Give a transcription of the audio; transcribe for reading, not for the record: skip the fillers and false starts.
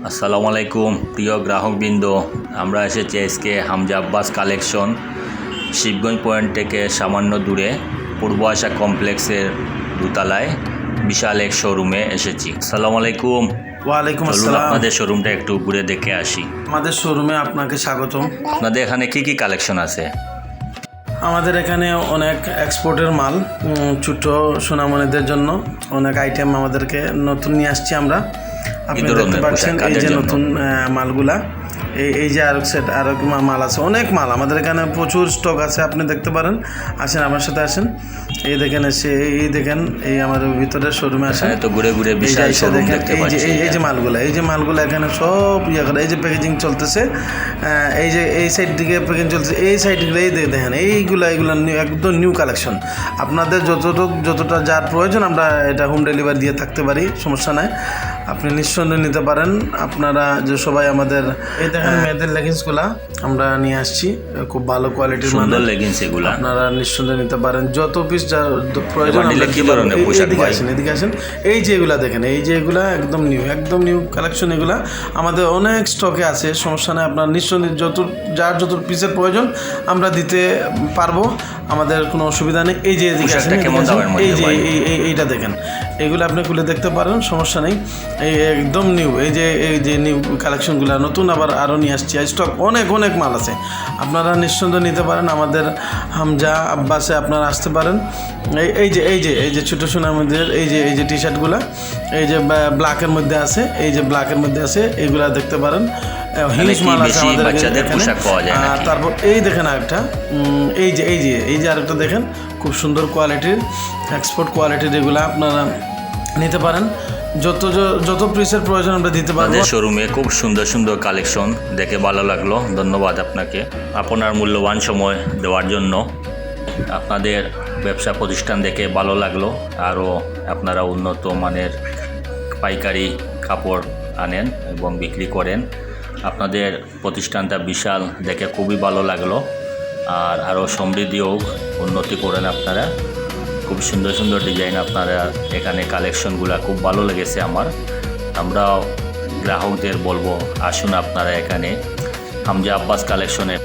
আসসালামু আলাইকুম প্রিয় গ্রাহকবৃন্দ, আমরা এসেছি আজকে হামজা আব্বাস কালেকশন শিবগঞ্জ পয়েন্ট থেকে সামান্য দূরে পূর্ব আশা কমপ্লেক্সের দোতলায় বিশাল এক শোরুমে এসেছি। আসসালামু আলাইকুম। ওয়ালাইকুম চলুন আসসালাম। আপনাদের শোরুমটা একটু ঘুরে দেখে আসি। আমাদের শোরুমে আপনাকে স্বাগতম। আপনাদের এখানে কি কি কালেকশন আছে? আমাদের এখানে অনেক এক্সপোর্টের মাল, ছোট সোনামণিদের জন্য অনেক আইটেম আমাদেরকে নতুন নিয়ে আসছি আমরা। আপনি দেখতে পাচ্ছেন এই যে নতুন মালগুলা, এই যে আরো সেট আরো মাল আছে, অনেক মাল আমাদের এখানে প্রচুর স্টক আছে। আপনি দেখতে পারেন, আসেন আমার সাথে আসেন। এই দেখেন এসে এই দেখেন এই আমাদের ভিতরের শোরুমে আসেন। তো ঘুরে ঘুরে বিশাল শোরুম দেখতে পাচ্ছি। এই যে মালগুলা এখানে সব ইয়ে করে, এই যে প্যাকেজিং চলতেছে, এই যে এই সাইড দিকে প্যাকেজিং চলতেছে, এই সাইডগুলো এই দেখেন এইগুলো একদম নিউ কালেকশন। আপনাদের যতটা যার প্রয়োজন আমরা এটা হোম ডেলিভারি দিয়ে থাকতে পারি, সমস্যা নাই। আপনি নিঃসন্দেহে নিতে পারেন। আপনারা যে সবাই আমাদের এই দেখেন মেয়েদের লেগিংসগুলা আমরা নিয়ে আসছি, খুব ভালো কোয়ালিটির সুন্দর লেগিংস এগুলা। আপনারা নিঃসন্দেহে নিতে পারেন, যত পিস যা প্রয়োজন। এদিকে আসেন। এই যে এগুলা দেখেন, এই যে এগুলা একদম নিউ কালেকশন। এগুলা আমাদের অনেক স্টকে আছে, সমস্যা নেই। আপনার নিঃসন্দেহে যার যত পিসের প্রয়োজন আমরা দিতে পারবো, আমাদের কোনো অসুবিধা নেই। এই যে এদিকে আসেন, এই যে এইটা দেখেন, এগুলো আপনি খুলে দেখতে পারেন, সমস্যা নেই। এই একদম নিউ, এই যে নিউ কালেকশনগুলো নতুন আরও নিয়ে আসছি। স্টক অনেক মাল আছে, আপনারা নিঃসন্দেহে নিতে পারেন। আমাদের হামজা আব্বাসে আপনারা আসতে পারেন। এই যে ছোটো সোনামণিদের এই যে টি শার্টগুলো, এই যে ব্ল্যাকের মধ্যে আছে, এইগুলা দেখতে পারেন। হিউজ মাল আছে আমাদের এখানে। তারপর এই দেখেন আরেকটা, এই যে আরেকটা দেখেন, খুব সুন্দর কোয়ালিটির, এক্সপোর্ট কোয়ালিটির। এগুলো আপনারা নিতে পারেন, যত পিসের প্রয়োজন আমরা দিতে পারবো। শোরুমে খুব সুন্দর সুন্দর কালেকশন দেখে ভালো লাগলো। ধন্যবাদ আপনাকে আপনার মূল্যবান সময় দেওয়ার জন্য। আপনাদের ব্যবসা প্রতিষ্ঠান দেখে ভালো লাগলো। আরও আপনারা উন্নত মানের পাইকারি কাপড় আনেন এবং বিক্রি করেন। আপনাদের প্রতিষ্ঠানটা বিশাল দেখে খুবই ভালো লাগলো। আর আরও সমৃদ্ধি হোক, উন্নতি করেন আপনারা। খুব সুন্দর সুন্দর ডিজাইন আপনারা এখানে কালেকশনগুলো খুব ভালো লেগেছে আমার। আমরাও গ্রাহকদের বলবো, আসুন আপনারা এখানে হামজা আব্বাস কালেকশনে।